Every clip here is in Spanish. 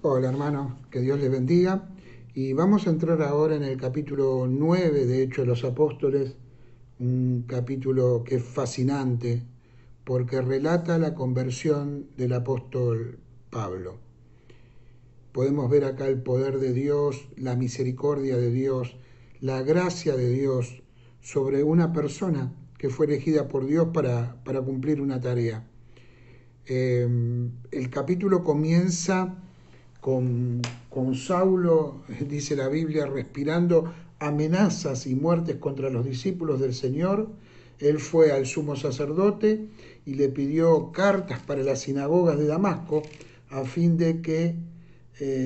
Hola hermano, que Dios les bendiga. Y vamos a entrar ahora en el capítulo 9 de Hechos de los Apóstoles, un capítulo que es fascinante porque relata la conversión del apóstol Pablo. Podemos ver acá el poder de Dios, la misericordia de Dios, la gracia de Dios sobre una persona que fue elegida por Dios para cumplir una tarea. El capítulo comienza con Saulo, dice la Biblia, respirando amenazas y muertes contra los discípulos del Señor. Él fue al sumo sacerdote y le pidió cartas para las sinagogas de Damasco a fin de que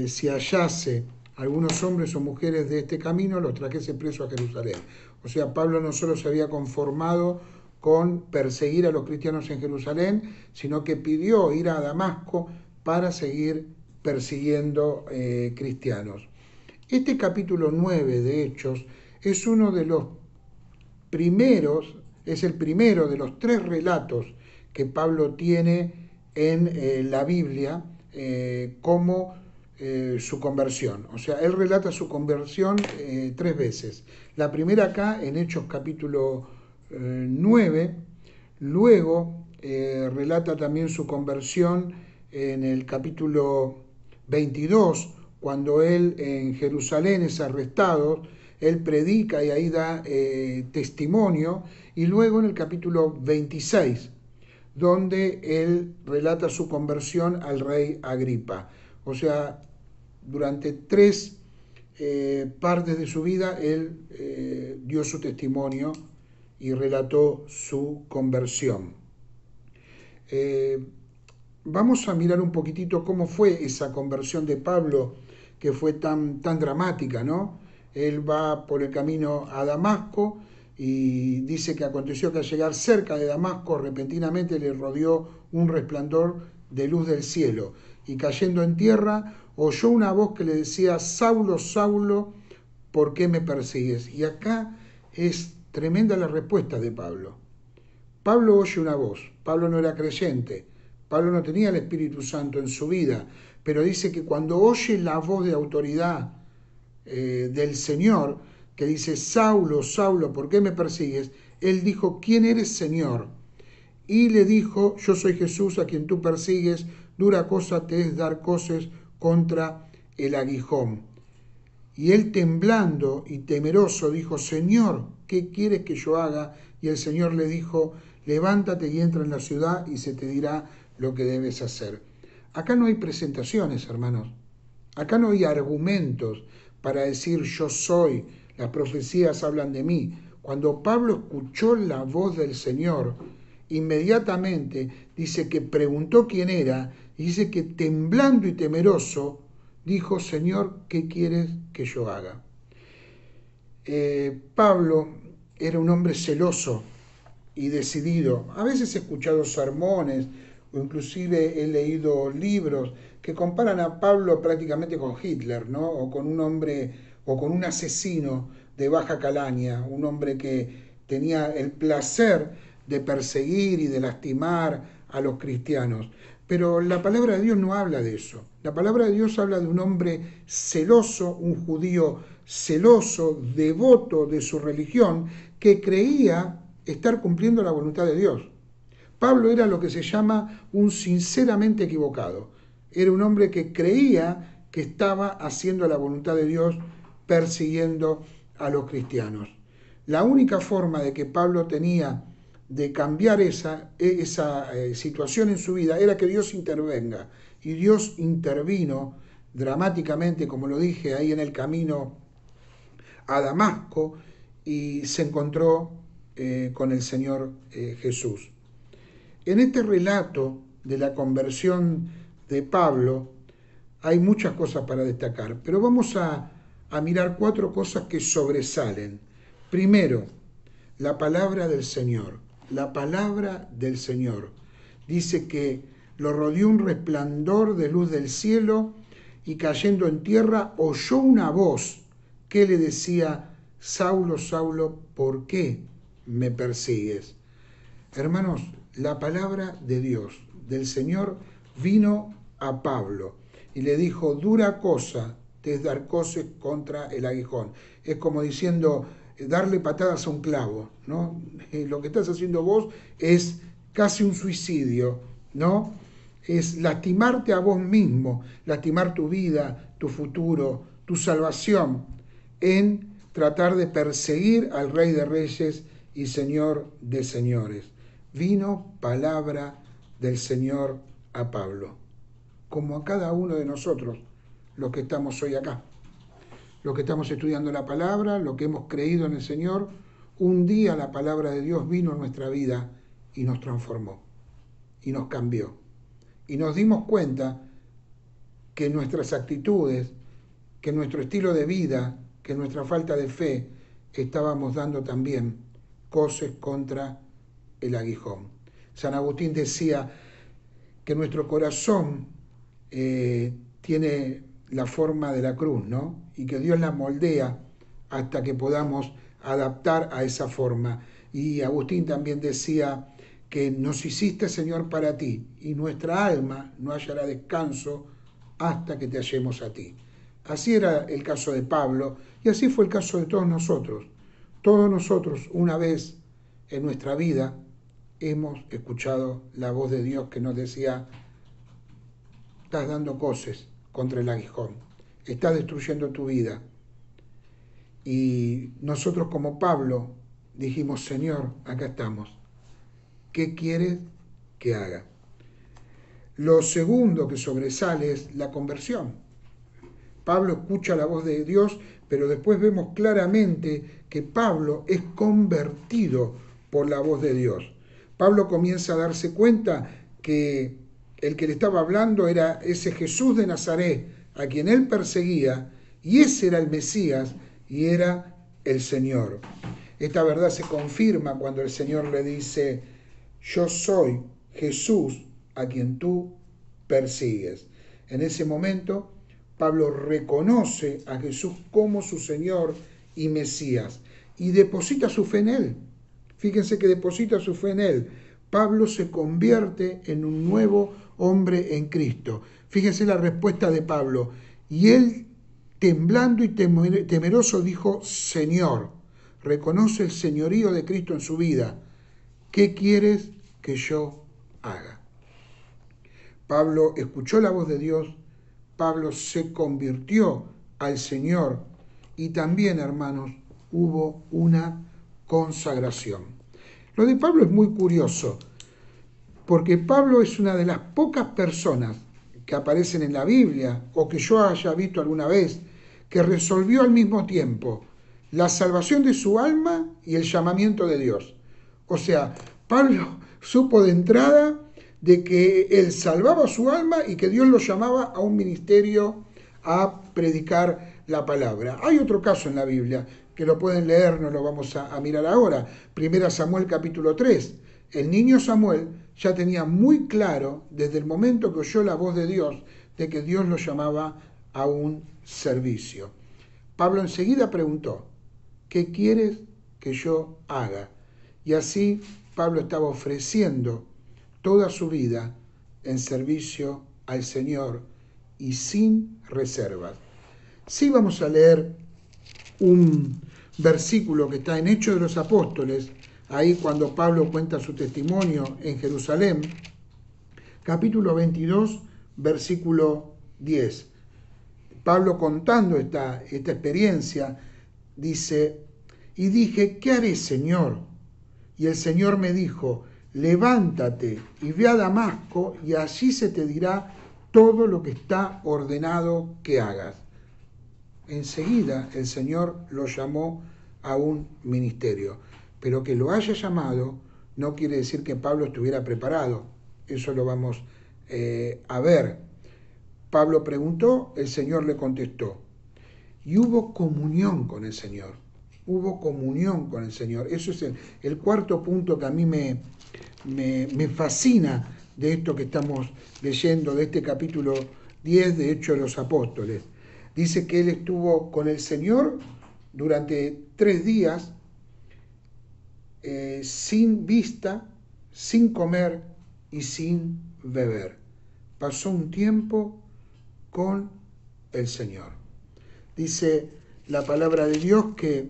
si hallase algunos hombres o mujeres de este camino, los trajese presos a Jerusalén. O sea, Pablo no solo se había conformado con perseguir a los cristianos en Jerusalén, sino que pidió ir a Damasco para seguir persiguiendo cristianos. Este capítulo 9 de Hechos es uno de los primeros, es el primero de los tres relatos que Pablo tiene en la Biblia como su conversión. O sea, él relata su conversión tres veces. La primera acá en Hechos capítulo 9, luego relata también su conversión en el capítulo 22, cuando él en Jerusalén es arrestado, él predica y ahí da testimonio, y luego en el capítulo 26, donde él relata su conversión al rey Agripa. O sea, durante tres partes de su vida él dio su testimonio y relató su conversión. Vamos a mirar un poquitito cómo fue esa conversión de Pablo, que fue tan dramática, ¿no? Él va por el camino a Damasco y dice que aconteció que al llegar cerca de Damasco repentinamente le rodeó un resplandor de luz del cielo y cayendo en tierra oyó una voz que le decía: Saulo, Saulo, ¿por qué me persigues? Y acá es tremenda la respuesta de Pablo. Pablo oye una voz. Pablo no era creyente. Pablo no tenía el Espíritu Santo en su vida, pero dice que cuando oye la voz de autoridad del Señor, que dice: Saulo, Saulo, ¿por qué me persigues? Él dijo: ¿quién eres, Señor? Y le dijo: yo soy Jesús a quien tú persigues, dura cosa te es dar coces contra el aguijón. Y él, temblando y temeroso, dijo: Señor, ¿qué quieres que yo haga? Y el Señor le dijo: levántate y entra en la ciudad y se te dirá lo que debes hacer. Acá no hay presentaciones, hermanos. Acá no hay argumentos para decir yo soy, las profecías hablan de mí. Cuando Pablo escuchó la voz del Señor, inmediatamente dice que preguntó quién era y dice que temblando y temeroso dijo: Señor, ¿qué quieres que yo haga? Pablo era un hombre celoso y decidido. A veces he escuchado sermones o inclusive he leído libros que comparan a Pablo prácticamente con Hitler, ¿no? O con un hombre o con un asesino de baja calaña, un hombre que tenía el placer de perseguir y de lastimar a los cristianos. Pero la palabra de Dios no habla de eso. La palabra de Dios habla de un hombre celoso, un judío celoso, devoto de su religión, que creía estar cumpliendo la voluntad de Dios. Pablo era lo que se llama un sinceramente equivocado. Era un hombre que creía que estaba haciendo la voluntad de Dios persiguiendo a los cristianos. La única forma de que Pablo tenía de cambiar esa situación en su vida era que Dios intervenga. Y Dios intervino dramáticamente, como lo dije, ahí en el camino a Damasco y se encontró con el Señor Jesús. En este relato de la conversión de Pablo hay muchas cosas para destacar, pero vamos a mirar cuatro cosas que sobresalen. Primero, la palabra del Señor. La palabra del Señor. Dice que lo rodeó un resplandor de luz del cielo y cayendo en tierra oyó una voz que le decía: Saulo, Saulo, ¿por qué me persigues? Hermanos, la palabra de Dios, del Señor, vino a Pablo. y le dijo, dura cosa te es dar coces contra el aguijón. Es como diciendo, darle patadas a un clavo, ¿no? Lo que estás haciendo vos es casi un suicidio, ¿no? Es lastimarte a vos mismo, lastimar tu vida, tu futuro, tu salvación, en tratar de perseguir al Rey de Reyes y Señor de Señores. Vino palabra del Señor a Pablo, como a cada uno de nosotros, los que estamos hoy acá, los que estamos estudiando la palabra, los que hemos creído en el Señor. Un día la palabra de Dios vino a nuestra vida y nos transformó, y nos cambió. Y nos dimos cuenta que nuestras actitudes, que nuestro estilo de vida, que nuestra falta de fe, estábamos dando también coces contra el aguijón. San Agustín decía que nuestro corazón tiene la forma de la cruz, ¿no? Y que Dios la moldea hasta que podamos adaptar a esa forma. Y Agustín también decía que nos hiciste, Señor, para ti, y nuestra alma no hallará descanso hasta que te hallemos a ti. Así era el caso de Pablo, y así fue el caso de todos nosotros. Todos nosotros, una vez en nuestra vida, hemos escuchado la voz de Dios que nos decía, estás dando coces contra el aguijón, estás destruyendo tu vida. Y nosotros como Pablo dijimos, Señor, acá estamos, ¿qué quieres que haga? Lo segundo que sobresale es la conversión. Pablo escucha la voz de Dios, pero después vemos claramente que Pablo es convertido por la voz de Dios. Pablo comienza a darse cuenta que el que le estaba hablando era ese Jesús de Nazaret, a quien él perseguía, y ese era el Mesías y era el Señor. Esta verdad se confirma cuando el Señor le dice, yo soy Jesús a quien tú persigues. En ese momento, Pablo reconoce a Jesús como su Señor y Mesías y deposita su fe en Él. Fíjense que deposita su fe en Él. Pablo se convierte en un nuevo hombre en Cristo. Fíjense la respuesta de Pablo. Y él, temblando y temeroso, dijo, Señor, reconoce el señorío de Cristo en su vida. ¿Qué quieres que yo haga? Pablo escuchó la voz de Dios, Pablo se convirtió al Señor y también, hermanos, hubo una consagración. Lo de Pablo es muy curioso, porque Pablo es una de las pocas personas que aparecen en la Biblia o que yo haya visto alguna vez que resolvió al mismo tiempo la salvación de su alma y el llamamiento de Dios. O sea, Pablo supo de entrada de que él salvaba su alma y que Dios lo llamaba a un ministerio a predicar la palabra. Hay otro caso en la Biblia que lo pueden leer, no lo vamos a mirar ahora. 1 Samuel capítulo 3. El niño Samuel ya tenía muy claro desde el momento que oyó la voz de Dios de que Dios lo llamaba a un servicio. Pablo enseguida preguntó, ¿qué quieres que yo haga? Y así Pablo estaba ofreciendo toda su vida en servicio al Señor y sin reservas. Sí, vamos a leer un versículo que está en Hechos de los Apóstoles, ahí cuando Pablo cuenta su testimonio en Jerusalén, capítulo 22, versículo 10. Pablo contando esta experiencia, dice, y dije, ¿qué haré, Señor? Y el Señor me dijo, levántate y ve a Damasco y allí se te dirá todo lo que está ordenado que hagas. Enseguida el Señor lo llamó a un ministerio, pero que lo haya llamado no quiere decir que Pablo estuviera preparado. Eso lo vamos a ver. Pablo preguntó, el Señor le contestó. Y hubo comunión con el Señor. Hubo comunión con el Señor. Eso es el cuarto punto que a mí me fascina de esto que estamos leyendo, de este capítulo 10 de Hechos de los Apóstoles. Dice que él estuvo con el Señor durante 3 días, sin vista, sin comer y sin beber. Pasó un tiempo con el Señor. Dice la palabra de Dios que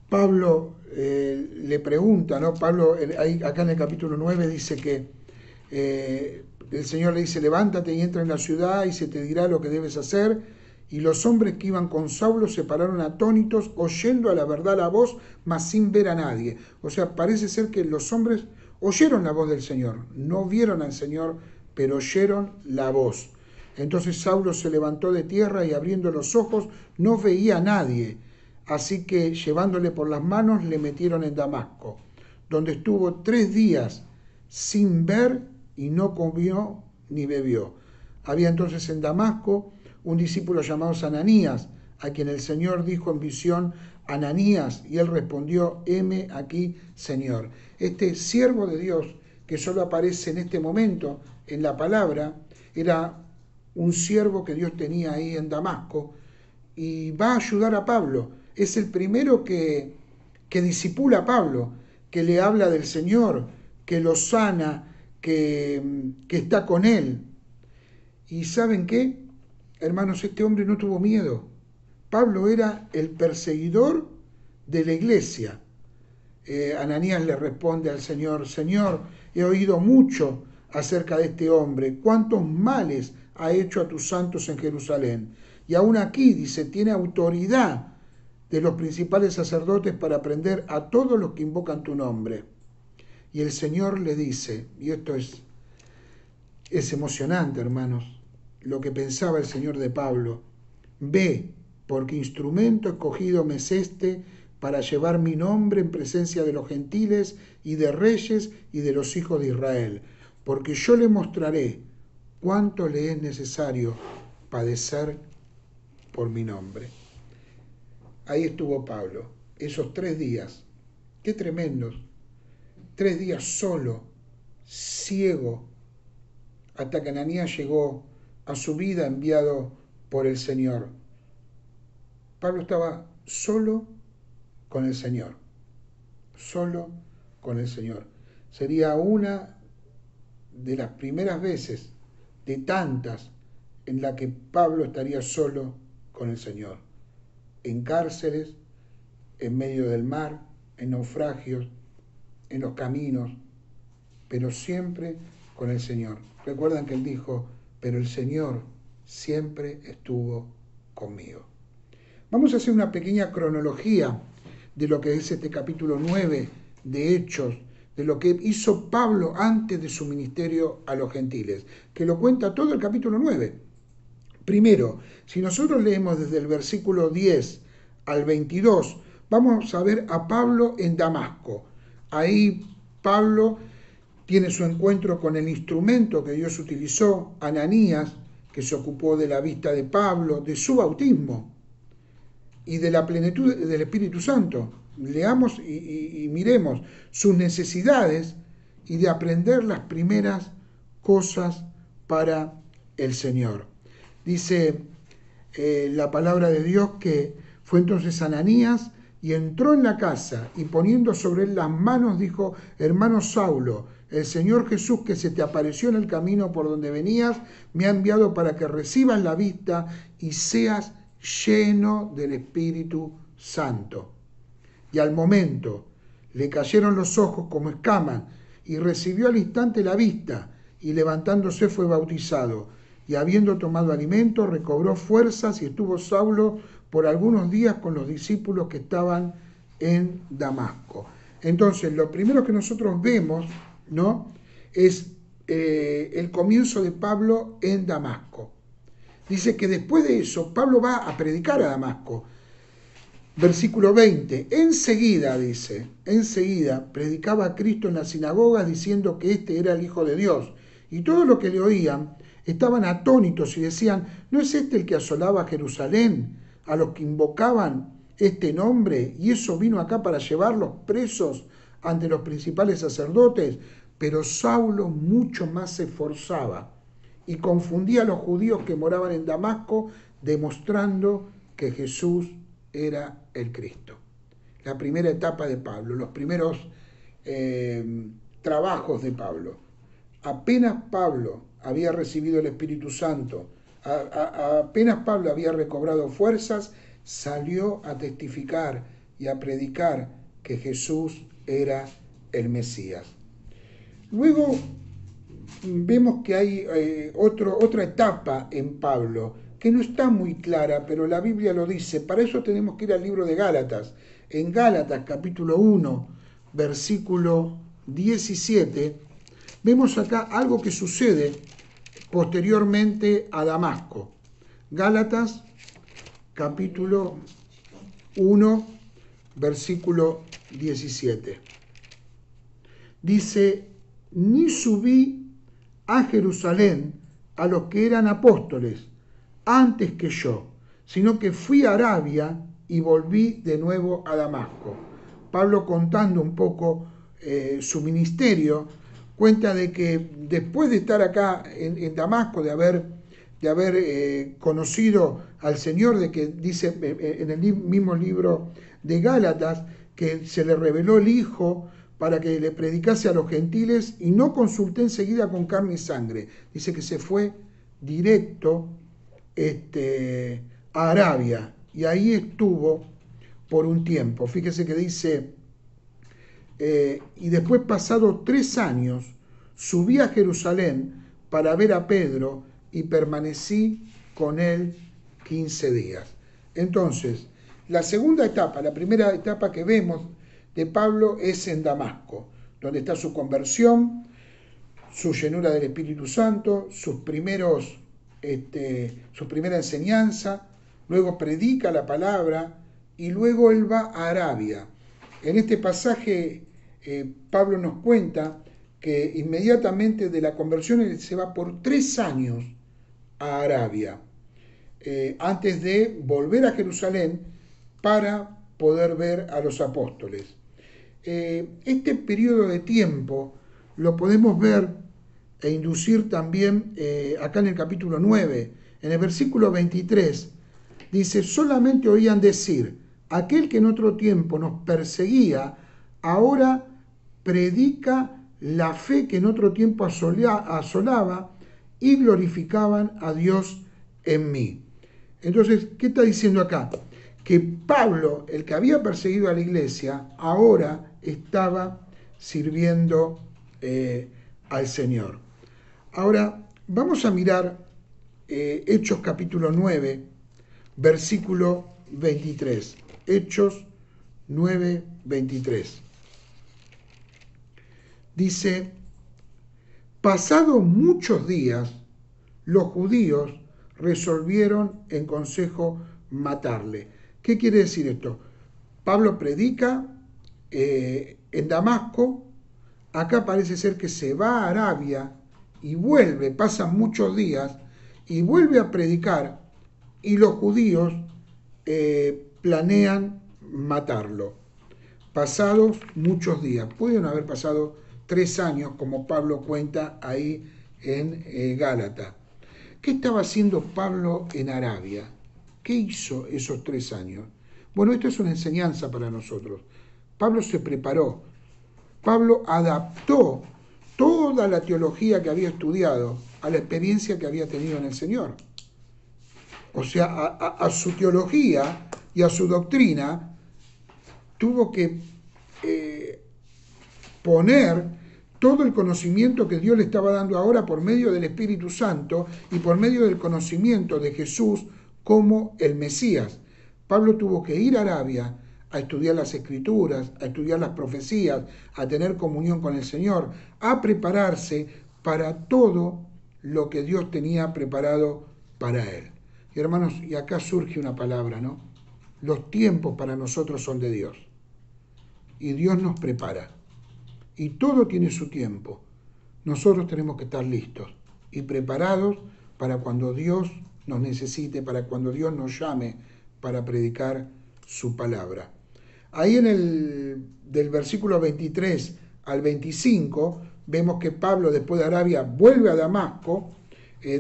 Pablo le pregunta, ¿no? Pablo, acá en el capítulo 9 dice que el Señor le dice, levántate y entra en la ciudad y se te dirá lo que debes hacer. Y los hombres que iban con Saulo se pararon atónitos, oyendo a la verdad la voz, mas sin ver a nadie. O sea, parece ser que los hombres oyeron la voz del Señor, no vieron al Señor, pero oyeron la voz. Entonces Saulo se levantó de tierra y abriendo los ojos no veía a nadie. Así que llevándole por las manos le metieron en Damasco, donde estuvo 3 días sin ver y no comió ni bebió. Había entonces en Damasco un discípulo llamado Ananías, a quien el Señor dijo en visión, Ananías, y él respondió, heme aquí, Señor. Este siervo de Dios, que solo aparece en este momento en la palabra, era un siervo que Dios tenía ahí en Damasco, y va a ayudar a Pablo. Es el primero que discipula a Pablo, que le habla del Señor, que lo sana, que está con él. ¿Y saben qué? Hermanos, este hombre no tuvo miedo. Pablo era el perseguidor de la iglesia. Ananías le responde al Señor, Señor, he oído mucho acerca de este hombre, cuántos males ha hecho a tus santos en Jerusalén. Y aún aquí, dice, tiene autoridad de los principales sacerdotes para prender a todos los que invocan tu nombre. Y el Señor le dice, y esto es emocionante, hermanos, lo que pensaba el Señor de Pablo, ve, porque instrumento escogido me es este para llevar mi nombre en presencia de los gentiles y de reyes y de los hijos de Israel, porque yo le mostraré cuánto le es necesario padecer por mi nombre. Ahí estuvo Pablo, esos 3 días, qué tremendos, 3 días solo, ciego, hasta que Ananías llegó a su vida enviado por el Señor. Pablo estaba solo con el Señor, solo con el Señor. Sería una de las primeras veces, de tantas, en la que Pablo estaría solo con el Señor, en cárceles, en medio del mar, en naufragios, en los caminos, pero siempre con el Señor. Recuerdan que él dijo, pero el Señor siempre estuvo conmigo. Vamos a hacer una pequeña cronología de lo que es este capítulo 9 de Hechos, de lo que hizo Pablo antes de su ministerio a los gentiles, que lo cuenta todo el capítulo 9. Primero, si nosotros leemos desde el versículo 10 al 22, vamos a ver a Pablo en Damasco. Ahí Pablo tiene su encuentro con el instrumento que Dios utilizó, Ananías, que se ocupó de la vista de Pablo, de su bautismo y de la plenitud del Espíritu Santo. Leamos y miremos sus necesidades y de aprender las primeras cosas para el Señor. Dice la palabra de Dios que fue entonces Ananías y entró en la casa y poniendo sobre él las manos dijo, hermano Saulo, el Señor Jesús que se te apareció en el camino por donde venías, me ha enviado para que recibas la vista y seas lleno del Espíritu Santo. Y al momento le cayeron los ojos como escamas y recibió al instante la vista y levantándose fue bautizado. Y habiendo tomado alimento recobró fuerzas y estuvo Saulo por algunos días con los discípulos que estaban en Damasco. Entonces, lo primero que nosotros vemos, ¿no?, es el comienzo de Pablo en Damasco. Dice que después de eso, Pablo va a predicar a Damasco. Versículo 20, enseguida predicaba a Cristo en las sinagogas diciendo que este era el Hijo de Dios. Y todos los que le oían estaban atónitos y decían, ¿no es este el que asolaba Jerusalén, a los que invocaban este nombre? Y eso vino acá para llevarlos presos ante los principales sacerdotes. Pero Saulo mucho más se esforzaba y confundía a los judíos que moraban en Damasco, demostrando que Jesús era el Cristo. La primera etapa de Pablo, los primeros trabajos de Pablo. Apenas Pablo había recibido el Espíritu Santo, apenas Pablo había recobrado fuerzas, salió a testificar y a predicar que Jesús era el Mesías. Luego vemos que hay otra etapa en Pablo que no está muy clara, pero la Biblia lo dice. Para eso tenemos que ir al libro de Gálatas. En Gálatas capítulo 1, versículo 17, vemos acá algo que sucede posteriormente a Damasco. Gálatas capítulo 1, versículo 17. Dice: ni subí a Jerusalén a los que eran apóstoles antes que yo, sino que fui a Arabia y volví de nuevo a Damasco. Pablo, contando un poco su ministerio, cuenta de que después de estar acá en Damasco, de haber conocido al Señor, de que dice en el mismo libro de Gálatas que se le reveló el Hijo para que le predicase a los gentiles, y no consulté enseguida con carne y sangre. Dice que se fue directo a Arabia, y ahí estuvo por un tiempo. Fíjese que dice, y después, pasado 3 años, subí a Jerusalén para ver a Pedro y permanecí con él 15 días. Entonces, la segunda etapa, la primera etapa que vemos de Pablo es en Damasco, donde está su conversión, su llenura del Espíritu Santo, su primera enseñanza, luego predica la palabra y luego él va a Arabia. En este pasaje Pablo nos cuenta que inmediatamente de la conversión él se va por 3 años a Arabia, antes de volver a Jerusalén para poder ver a los apóstoles. Este periodo de tiempo lo podemos ver e inducir también acá en el capítulo 9, en el versículo 23, dice: solamente oían decir, aquel que en otro tiempo nos perseguía, ahora predica la fe que en otro tiempo asolaba, y glorificaban a Dios en mí. Entonces, ¿qué está diciendo acá? Que Pablo, el que había perseguido a la iglesia, ahora estaba sirviendo al Señor. Ahora, vamos a mirar Hechos capítulo 9, versículo 23. Hechos 9, 23. Dice: pasados muchos días, los judíos resolvieron en consejo matarle. ¿Qué quiere decir esto? Pablo predica en Damasco, acá parece ser que se va a Arabia y vuelve, pasan muchos días y vuelve a predicar, y los judíos planean matarlo. Pasados muchos días, pueden haber pasado 3 años, como Pablo cuenta ahí en Gálatas. ¿Qué estaba haciendo Pablo en Arabia? ¿Qué hizo esos 3 años? Bueno, esto es una enseñanza para nosotros. Pablo se preparó. Pablo adaptó toda la teología que había estudiado a la experiencia que había tenido en el Señor. O sea, a su teología y a su doctrina tuvo que poner todo el conocimiento que Dios le estaba dando ahora por medio del Espíritu Santo y por medio del conocimiento de Jesús como el Mesías. Pablo tuvo que ir a Arabia a estudiar las Escrituras, a estudiar las profecías, a tener comunión con el Señor, a prepararse para todo lo que Dios tenía preparado para él. Y hermanos, y acá surge una palabra, ¿no? Los tiempos para nosotros son de Dios. Y Dios nos prepara. Y todo tiene su tiempo. Nosotros tenemos que estar listos y preparados para cuando Dios nos necesite, para cuando Dios nos llame para predicar su palabra. Ahí del versículo 23 al 25, vemos que Pablo, después de Arabia, vuelve a Damasco,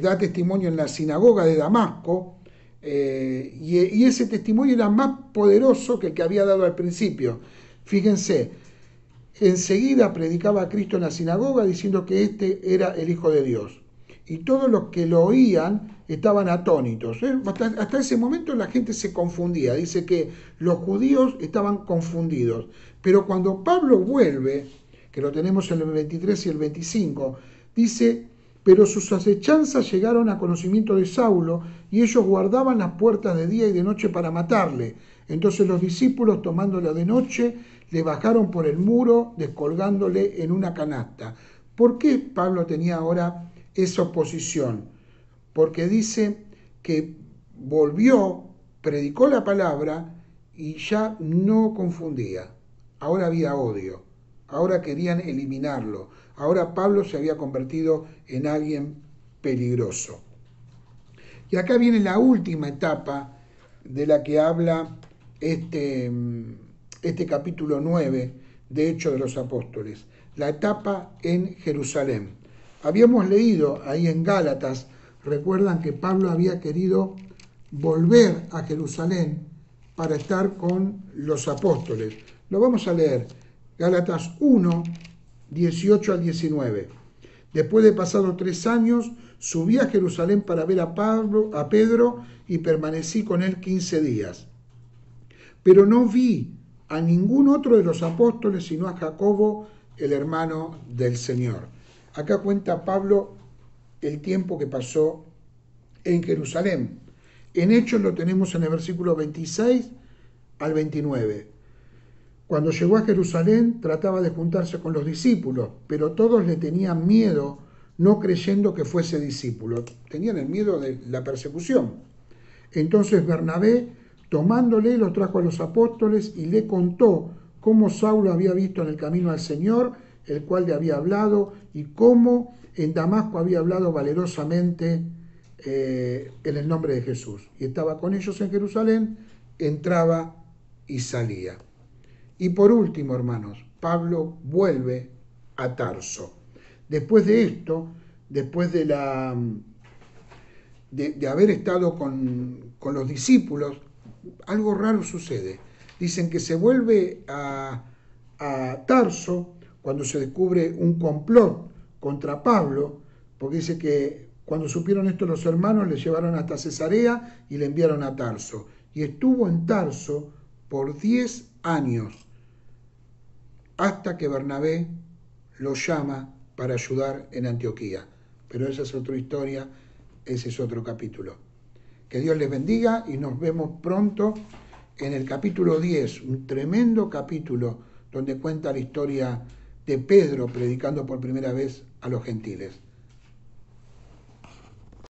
da testimonio en la sinagoga de Damasco, y ese testimonio era más poderoso que el que había dado al principio. Fíjense, enseguida predicaba a Cristo en la sinagoga diciendo que este era el Hijo de Dios. Y todos los que lo oían estaban atónitos. Hasta ese momento la gente se confundía. Dice que los judíos estaban confundidos. Pero cuando Pablo vuelve, que lo tenemos en el 23 y el 25, dice: pero sus acechanzas llegaron a conocimiento de Saulo, y ellos guardaban las puertas de día y de noche para matarle. Entonces los discípulos, tomándole de noche, le bajaron por el muro, descolgándole en una canasta. ¿Por qué Pablo tenía ahora esa oposición? Porque dice que volvió, predicó la palabra y ya no confundía. Ahora había odio, ahora querían eliminarlo. Ahora Pablo se había convertido en alguien peligroso. Y acá viene la última etapa de la que habla este capítulo 9 de Hechos de los Apóstoles, la etapa en Jerusalén. Habíamos leído ahí en Gálatas, recuerdan que Pablo había querido volver a Jerusalén para estar con los apóstoles. Lo vamos a leer, Gálatas 1, 18 al 19. Después de pasados 3 años, subí a Jerusalén para ver a Pedro, y permanecí con él 15 días. Pero no vi a ningún otro de los apóstoles, sino a Jacobo, el hermano del Señor. Acá cuenta Pablo el tiempo que pasó en Jerusalén. En Hechos lo tenemos en el versículo 26 al 29. Cuando llegó a Jerusalén, trataba de juntarse con los discípulos, pero todos le tenían miedo, no creyendo que fuese discípulo. Tenían el miedo de la persecución. Entonces Bernabé, tomándole, lo trajo a los apóstoles y le contó cómo Saulo había visto en el camino al Señor, el cual le había hablado, y cómo en Damasco había hablado valerosamente en el nombre de Jesús. Y estaba con ellos en Jerusalén, entraba y salía. Y por último, hermanos, Pablo vuelve a Tarso. Después de esto, después de haber estado con los discípulos, algo raro sucede. Dicen que se vuelve a Tarso cuando se descubre un complot contra Pablo, porque dice que cuando supieron esto los hermanos le llevaron hasta Cesarea y le enviaron a Tarso. Y estuvo en Tarso por 10 años, hasta que Bernabé lo llama para ayudar en Antioquía. Pero esa es otra historia, ese es otro capítulo. Que Dios les bendiga y nos vemos pronto en el capítulo 10, un tremendo capítulo donde cuenta la historia de Pedro predicando por primera vez a los gentiles.